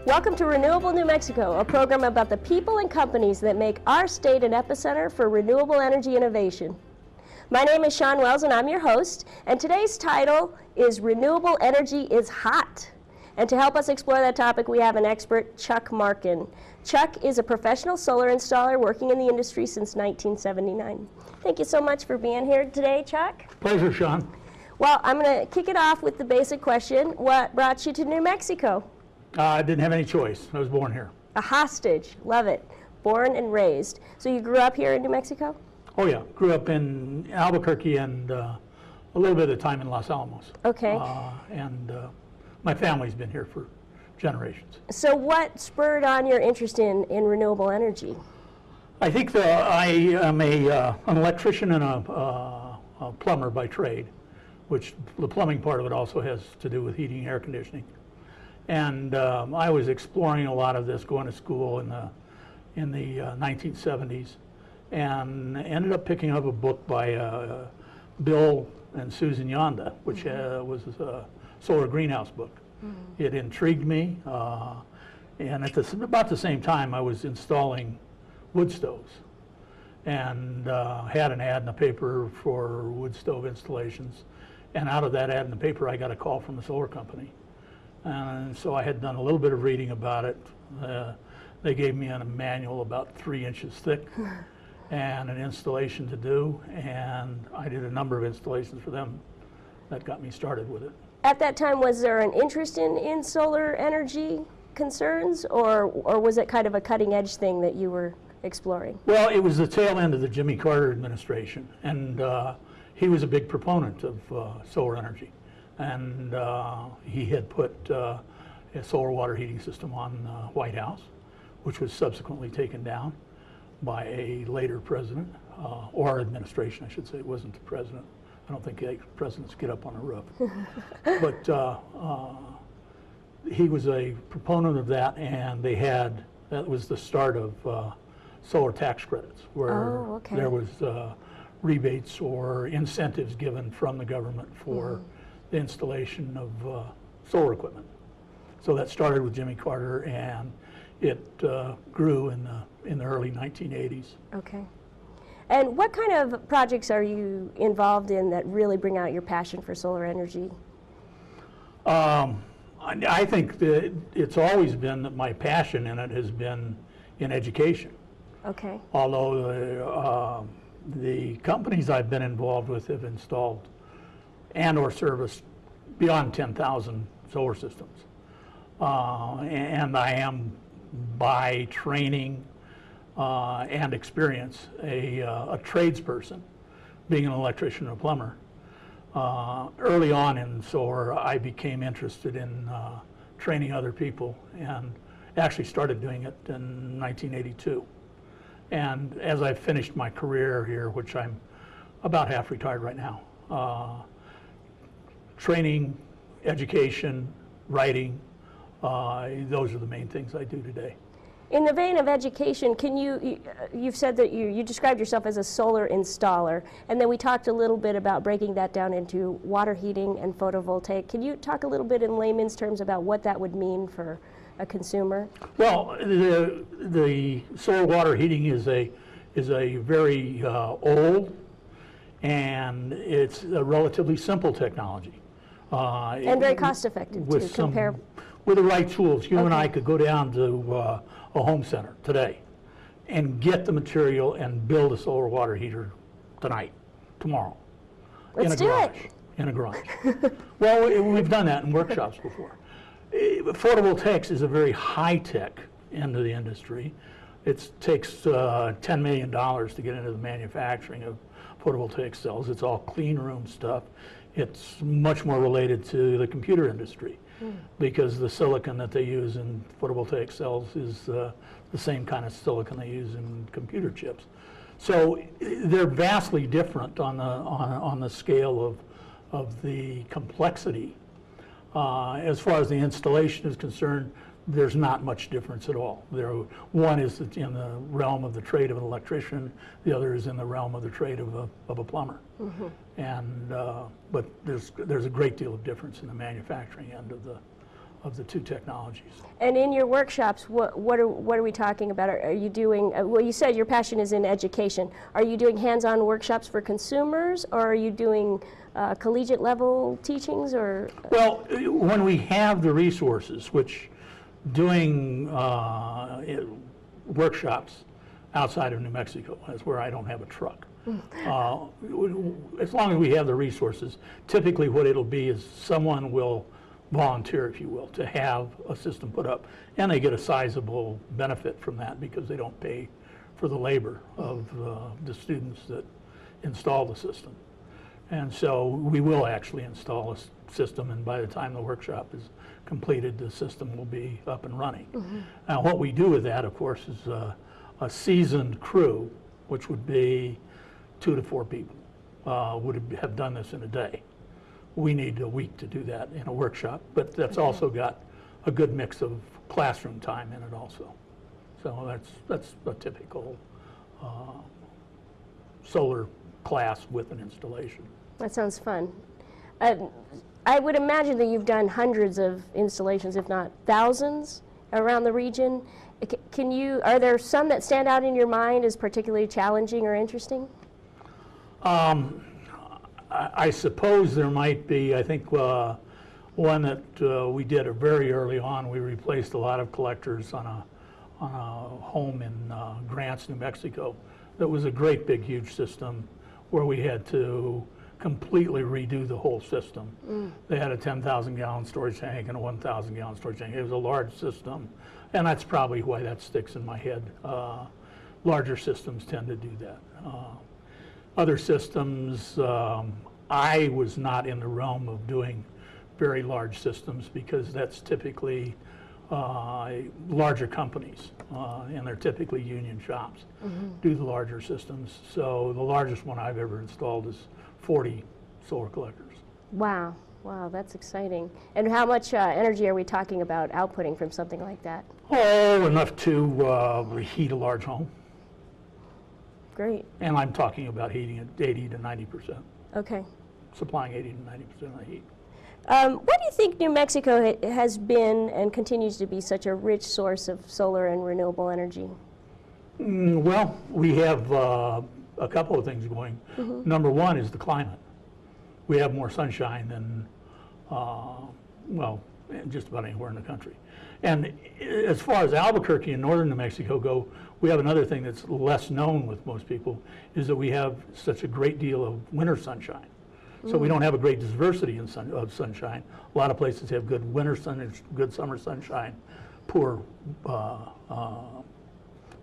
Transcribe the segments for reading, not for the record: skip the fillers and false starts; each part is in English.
Welcome to Renewable New Mexico, a program about the people and companies that make our state an epicenter for renewable energy innovation. My name is Shawn Wells and I'm your host, and today's title is Renewable Energy is Hot. And to help us explore that topic, we have an expert, Chuck Markin. Chuck is a professional solar installer working in the industry since 1979. Thank you so much for being here today, Chuck. Pleasure, Shawn. Well, I'm going to kick it off with the basic question. What brought you to New Mexico? I didn't have any choice. I was born here. A hostage. Love it. Born and raised. So you grew up here in New Mexico? Oh, yeah. Grew up in Albuquerque and a little bit of time in Los Alamos. Okay. My family's been here for generations. So what spurred on your interest in renewable energy? I think I am an electrician and a plumber by trade, which the plumbing part of it also has to do with heating and air conditioning. And I was exploring a lot of this, going to school in the 1970s, and ended up picking up a book by Bill and Susan Yonda, which was a solar greenhouse book. It intrigued me, and at about the same time I was installing wood stoves, and had an ad in the paper for wood stove installations, and out of that ad in the paper I got a call from the solar company. And so I had done a little bit of reading about it. They gave me a manual about 3 inches thick and an installation to do, and I did a number of installations for them that got me started with it. At that time, was there an interest in solar energy concerns, or was it kind of a cutting edge thing that you were exploring? Well, it was the tail end of the Jimmy Carter administration, and he was a big proponent of solar energy. And he had put a solar water heating system on White House, which was subsequently taken down by a later president, or administration, I should say. It wasn't the president. I don't think presidents get up on a roof. But he was a proponent of that, and that was the start of solar tax credits, where there was rebates or incentives given from the government for the installation of solar equipment. So that started with Jimmy Carter, and it grew in the early 1980s. Okay. And what kind of projects are you involved in that really bring out your passion for solar energy? I think that it's always been that my passion in it has been in education. Okay. Although the companies I've been involved with have installed and or serviced beyond 10,000 solar systems. And I am, by training and experience, a tradesperson, being an electrician and a plumber. Early on in solar, I became interested in training other people, and actually started doing it in 1982. And as I finished my career here, which I'm about half retired right now, training, education, writing, those are the main things I do today. In the vein of education, can you've said that you described yourself as a solar installer, and then we talked a little bit about breaking that down into water heating and photovoltaic. Can you talk a little bit in layman's terms about what that would mean for a consumer? Well, the solar water heating is a very old, and it's a relatively simple technology. And very cost effective to compare. With the right tools, you and I could go down to a home center today and get the material and build a solar water heater tonight, tomorrow. Let's do it. In a garage. Well, we've done that in workshops before. Photovoltaics is a very high-tech end of the industry. It takes $10 million to get into the manufacturing of photovoltaic cells. It's all clean room stuff. It's much more related to the computer industry. because the silicon that they use in photovoltaic cells is the same kind of silicon they use in computer chips. So they're vastly different on the scale of the complexity. As far as the installation is concerned, there's not much difference at all. One is in the realm of the trade of an electrician, the other is in the realm of the trade of a plumber. And but there's a great deal of difference in the manufacturing end of the two technologies. And in your workshops, what are we talking about? Are you doing, well, you said your passion is in education. Are you doing hands-on workshops for consumers, or are you doing collegiate level teachings, or? Well, when we have the resources, which doing workshops outside of New Mexico, that's where I don't have a truck. As long as we have the resources, typically what it'll be is someone will volunteer, if you will, to have a system put up, and they get a sizable benefit from that because they don't pay for the labor of the students that install the system. And so we will actually install a system, and by the time the workshop is completed, the system will be up and running. Now what we do with that, of course, is a seasoned crew, which would be 2 to 4 people, would have done this in a day. We need a week to do that in a workshop, but that's also got a good mix of classroom time in it also. So that's a typical solar class with an installation. That sounds fun. I would imagine that you've done hundreds of installations, if not thousands, around the region. Are there some that stand out in your mind as particularly challenging or interesting? I suppose there might be. I think one that we did very early on, we replaced a lot of collectors on a home in Grants, New Mexico. That was a great big huge system where we had to completely redo the whole system. They had a 10,000 gallon storage tank and a 1,000 gallon storage tank. It was a large system, and that's probably why that sticks in my head. Larger systems tend to do that. Other systems, I was not in the realm of doing very large systems because that's typically larger companies, and they're typically union shops, do the larger systems. So the largest one I've ever installed is 40 solar collectors. Wow, wow, that's exciting. And how much energy are we talking about outputting from something like that? Oh, enough to heat a large home. Great. And I'm talking about heating at 80 to 90%. Okay. Supplying 80 to 90% of the heat. Why do you think New Mexico has been and continues to be such a rich source of solar and renewable energy? Well, we have a couple of things going. Number one is the climate. We have more sunshine than, well, just about anywhere in the country. And as far as Albuquerque and northern New Mexico go, we have another thing that's less known with most people, is that we have such a great deal of winter sunshine. So we don't have a great diversity of sunshine. A lot of places have good winter sun, good summer sunshine, poor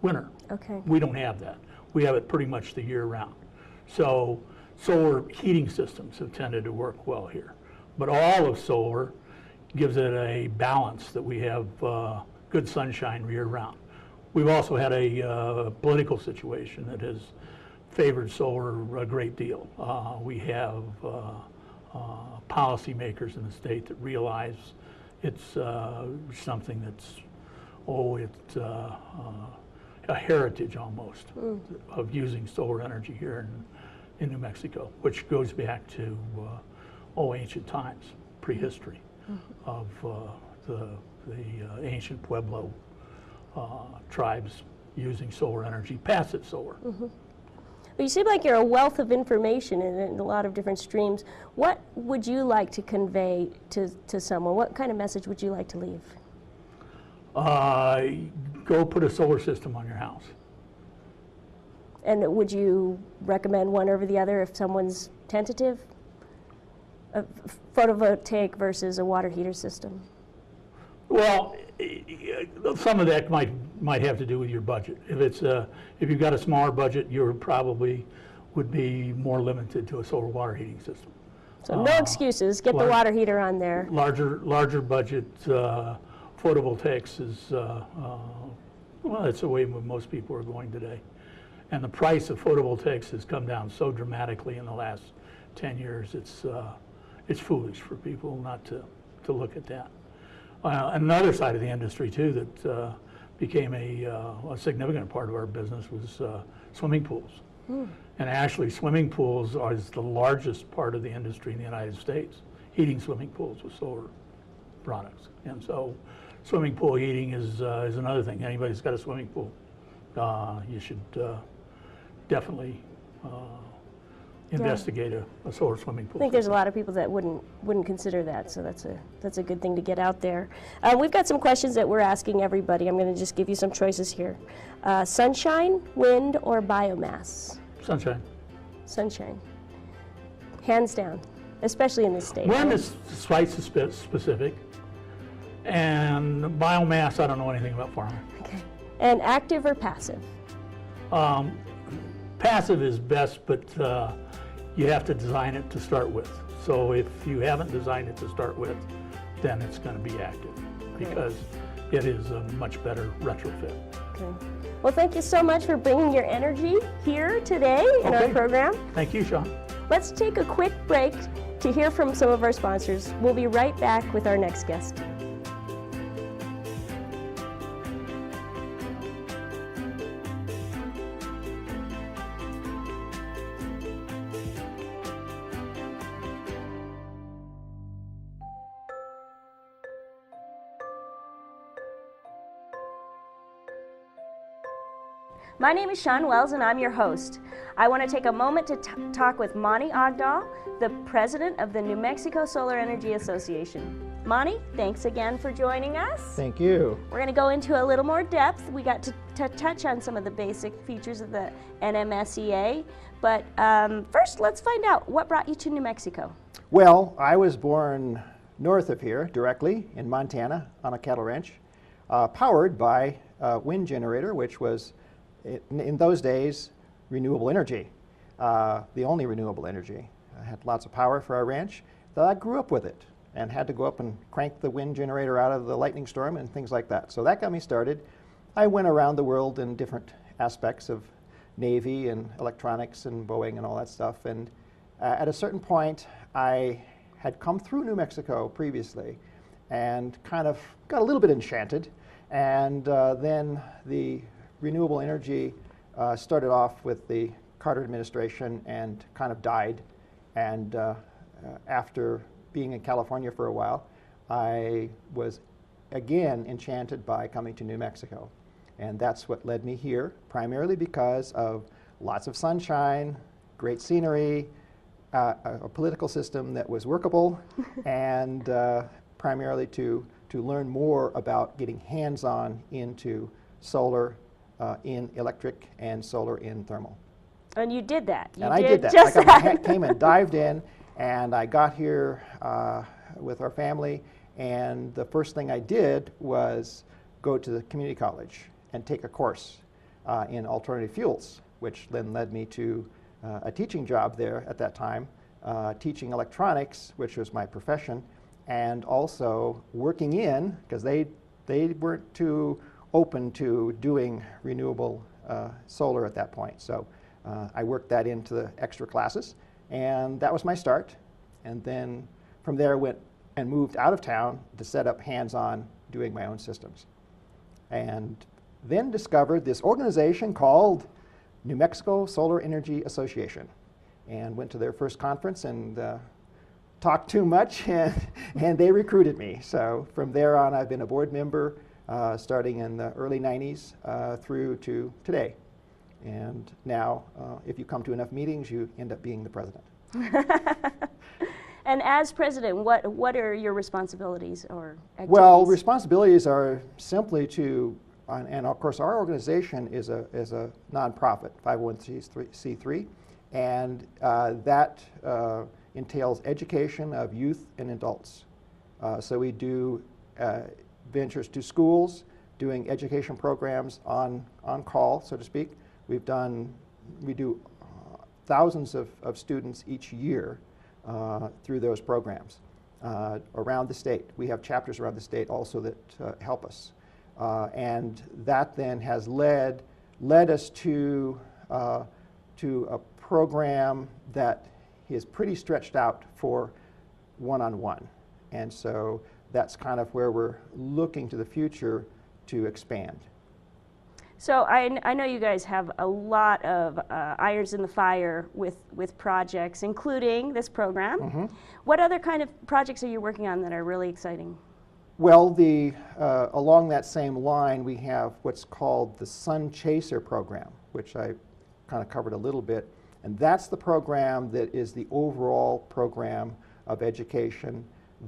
winter. Okay. We don't have that. We have it pretty much the year round. So solar heating systems have tended to work well here. But all of solar gives it a balance that we have good sunshine year round. We've also had a political situation that has favored solar a great deal. We have policymakers in the state that realize it's something that's, it's a heritage almost of using solar energy here in New Mexico, which goes back to ancient times, prehistory of the ancient Pueblo tribes using solar energy, passive solar. Well, you seem like you're a wealth of information in a lot of different streams. What would you like to convey to someone? What kind of message would you like to leave? Go put a solar system on your house. And would you recommend one over the other if someone's tentative? A photovoltaic versus a water heater system? Well, some of that might have to do with your budget. If you've got a smaller budget, you probably would be more limited to a solar water heating system. So no excuses. Get the water heater on there. Larger budget photovoltaics is, well, it's the way most people are going today. And the price of photovoltaics has come down so dramatically in the last 10 years, it's foolish for people not to look at that. Another side of the industry, too, that became a significant part of our business was swimming pools. And actually, swimming pools is the largest part of the industry in the United States, heating swimming pools with solar products. And so swimming pool heating is another thing. Anybody who's got a swimming pool, you should definitely investigate a solar swimming pool. I think there's a lot of people that wouldn't consider that, so that's a good thing to get out there. We've got some questions that we're asking everybody. I'm going to just give you some choices here. Sunshine, wind, or biomass? Sunshine. Sunshine. Hands down, especially in this state. Wind right? is site specific, and biomass, I don't know anything about farming. Okay. And active or passive? Passive is best, but you have to design it to start with. So if you haven't designed it to start with, then it's going to be active because it is a much better retrofit. Okay. Well, thank you so much for bringing your energy here today in our program. Thank you, Sean. Let's take a quick break to hear from some of our sponsors. We'll be right back with our next guest. My name is Sean Wells and I'm your host. I want to take a moment to talk with Monty Ogdahl, the president of the New Mexico Solar Energy Association. Monty, thanks again for joining us. Thank you. We're going to go into a little more depth. We got to touch on some of the basic features of the NMSEA, but first let's find out what brought you to New Mexico. Well, I was born north of here, directly in Montana on a cattle ranch, powered by a wind generator, which was in those days renewable energy, the only renewable energy. I had lots of power for our ranch, so I grew up with it and had to go up and crank the wind generator out of the lightning storm and things like that. So that got me started. I went around the world in different aspects of Navy and electronics and Boeing and all that stuff. And at a certain point, I had come through New Mexico previously and kind of got a little bit enchanted. And then the renewable energy started off with the Carter administration and kind of died. And after being in California for a while, I was again enchanted by coming to New Mexico. And that's what led me here, primarily because of lots of sunshine, great scenery, a political system that was workable, and primarily to learn more about getting hands-on into solar in electric and solar in thermal. And you did that. I did that. Just I came and dived in, and I got here with our family, and the first thing I did was go to the community college and take a course in alternative fuels, which then led me to a teaching job there at that time, teaching electronics, which was my profession, and also working in, because they weren't too open to doing renewable solar at that point. So I worked that into the extra classes, and that was my start. And then from there went and moved out of town to set up hands-on doing my own systems. And then discovered this organization called New Mexico Solar Energy Association, and went to their first conference and talked too much, and they recruited me. So from there on, I've been a board member starting in the early 90s through to today. And now, if you come to enough meetings, you end up being the president. And as president, what are your responsibilities or activities? Well, responsibilities are simply to, and of course our organization is a nonprofit, 501c3, and that entails education of youth and adults. So we do ventures to schools, doing education programs on call, so to speak. We do thousands of students each year through those programs around the state. We have chapters around the state also that help us. And that then has led us to a program that is pretty stretched out for one-on-one. And so that's kind of where we're looking to the future to expand. So I know you guys have a lot of irons in the fire with projects, including this program. Mm-hmm. What other kind of projects are you working on that are really exciting? Well, along that same line, we have what's called the Sun Chaser program, which I kind of covered a little bit. And that's the program that is the overall program of education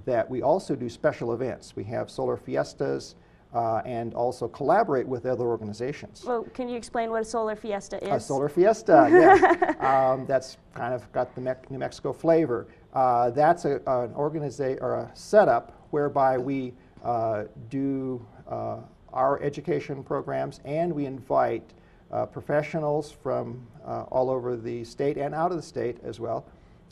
that we also do special events. We have solar fiestas and also collaborate with other organizations. Well, can you explain what a solar fiesta is? A solar fiesta, yes. That's kind of got the New Mexico flavor. That's an organization or a setup whereby we do our education programs, and we invite professionals from all over the state and out of the state as well,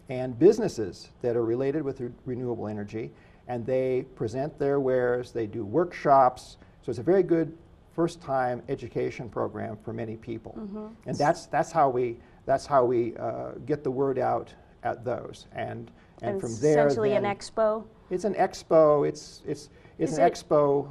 and businesses that are related with renewable energy, and they present their wares, they do workshops. So it's a very good first-time education program for many people. Mm-hmm. And that's how we get the word out at those. And from there, essentially an expo. It's an expo. It's an expo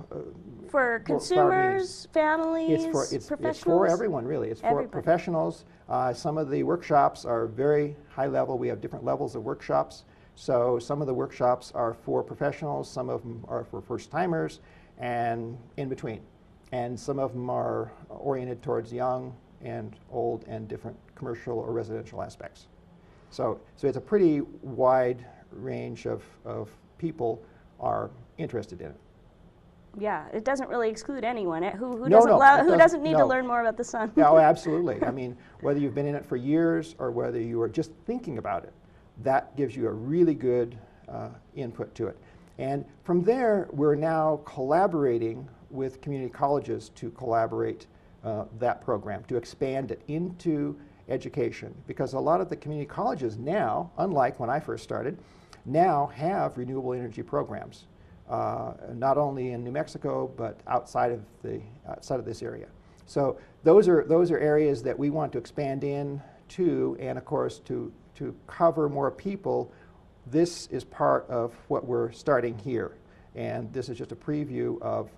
for consumers, families, professionals. It's for everyone, really. It's for professionals. Some of the workshops are very high level. We have different levels of workshops. So some of the workshops are for professionals. Some of them are for first timers, and in between. And some of them are oriented towards young and old and different commercial or residential aspects. So it's a pretty wide range of people are interested in it. Yeah, it doesn't really exclude anyone. Who doesn't need to learn more about the sun? Oh, absolutely. I mean, whether you've been in it for years or whether you are just thinking about it, that gives you a really good input to it. And from there, we're now collaborating with community colleges to collaborate that program, to expand it into education. Because a lot of the community colleges now, unlike when I first started, now have renewable energy programs, not only in New Mexico, but outside of this area. So those are areas that we want to expand into, and of course to cover more people. This is part of what we're starting here, and this is just a preview of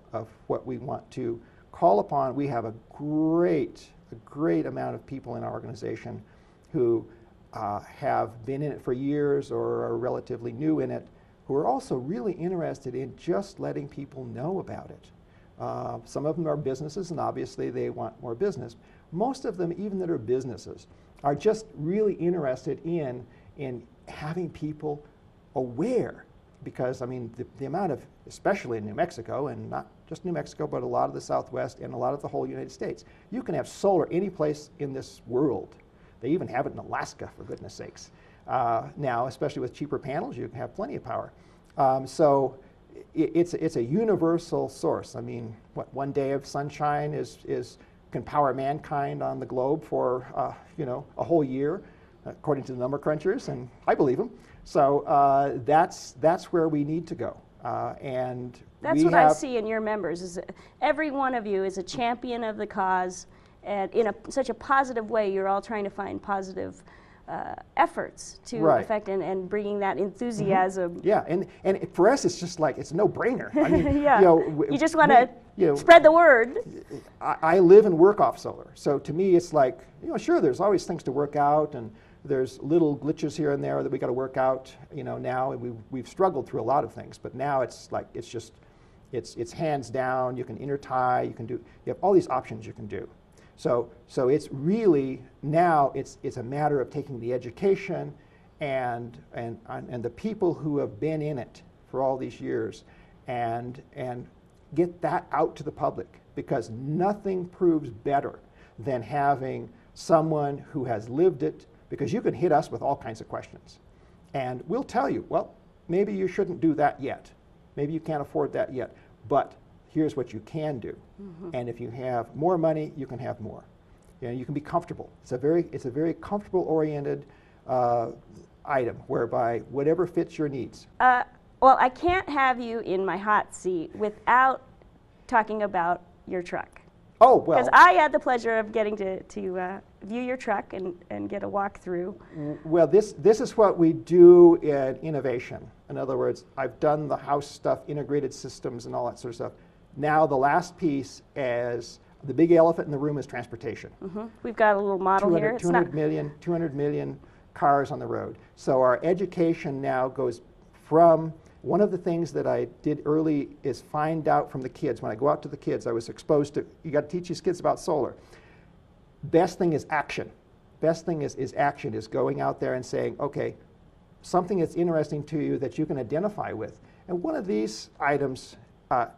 what we want to call upon. We have a great amount of people in our organization who have been in it for years or are relatively new in it, who are also really interested in just letting people know about it. Some of them are businesses, and obviously they want more business. Most of them, even that are businesses, are just really interested in having people aware, because I mean the amount of, especially in New Mexico, and not just New Mexico, but a lot of the Southwest and a lot of the whole United States, you can have solar any place in this world. They even have it in Alaska, for goodness sakes. Now, especially with cheaper panels, you can have plenty of power. So it's a universal source. I mean, what, one day of sunshine can power mankind on the globe for a whole year, according to the number crunchers, and I believe them. So that's where we need to go. And that's what I see in your members. Is every one of you is a champion of the cause, and in such a positive way. You're all trying to find positive efforts to affect and bringing that enthusiasm. Mm-hmm. Yeah, and for us, it's just like it's a no-brainer. I mean, yeah. You just want to spread the word. I live and work off solar, so to me, it's like, sure, there's always things to work out, and there's little glitches here and there that we got to work out. Now, and we've struggled through a lot of things, but now it's like it's hands down. You can intertie. You have all these options you can do. So it's really now it's a matter of taking the education and the people who have been in it for all these years and get that out to the public, because nothing proves better than having someone who has lived it, because you can hit us with all kinds of questions and we'll tell you, well, maybe you shouldn't do that yet. Maybe you can't afford that yet, but here's what you can do. Mm-hmm. And if you have more money, you can have more. You can be comfortable. It's a very comfortable oriented item whereby whatever fits your needs. Well, I can't have you in my hot seat without talking about your truck. Oh, well. Because I had the pleasure of getting to view your truck and get a walkthrough. Well, this is what we do in innovation. In other words, I've done the house stuff, integrated systems and all that sort of stuff. Now the last piece is, the big elephant in the room is transportation. We've got a little model here. It's 200 million cars on the road. So our education now goes from, one of the things that I did early is find out from the kids. When I go out to the kids, I was exposed to, you got to teach these kids about solar. Best thing is action. Best thing is action, is going out there and saying, okay, something that's interesting to you that you can identify with. And one of these items,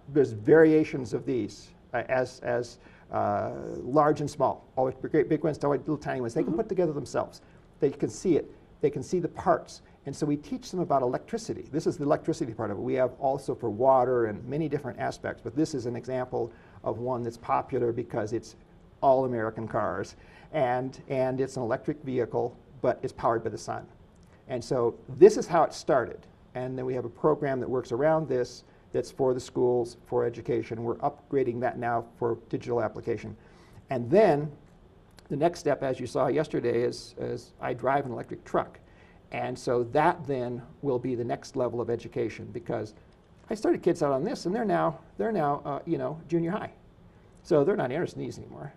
there's variations of these as large and small, always great big ones to always little tiny ones. They can put together themselves. They can see it. They can see the parts. And so we teach them about electricity. This is the electricity part of it. We have also for water and many different aspects, but this is an example of one that's popular because it's all American cars. And it's an electric vehicle, but it's powered by the sun. And so this is how it started. And then we have a program that works around this that's for the schools, for education. We're upgrading that now for digital application. And then the next step, as you saw yesterday, is I drive an electric truck. And so that then will be the next level of education, because I started kids out on this, and they're now junior high. So they're not interested in these anymore.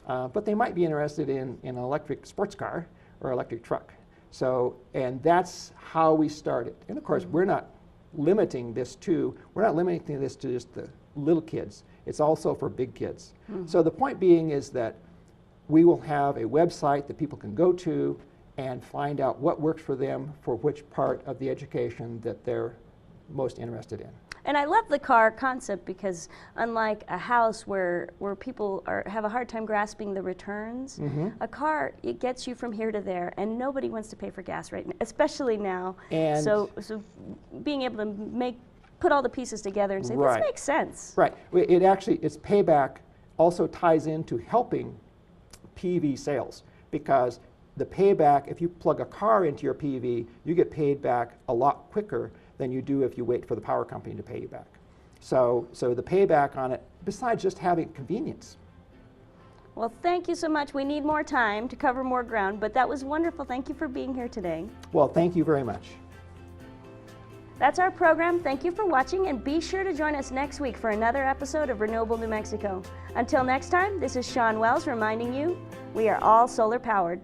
But they might be interested in an electric sports car or electric truck. So, and that's how we started. And of course, we're not limiting this to just the little kids. It's also for big kids. So the point being is that we will have a website that people can go to and find out what works for them for which part of the education that they're most interested in. And I love the car concept because unlike a house where people have a hard time grasping the returns, a car, it gets you from here to there, and nobody wants to pay for gas right now, especially now. And so being able to put all the pieces together and say, this makes sense. Right. Its payback also ties into helping PV sales, because the payback, if you plug a car into your PV, you get paid back a lot quicker than you do if you wait for the power company to pay you back. So the payback on it, besides just having convenience. Well, thank you so much. We need more time to cover more ground, but that was wonderful. Thank you for being here today. Well, thank you very much. That's our program. Thank you for watching, and be sure to join us next week for another episode of Renewable New Mexico. Until next time, this is Sean Wells reminding you, we are all solar powered.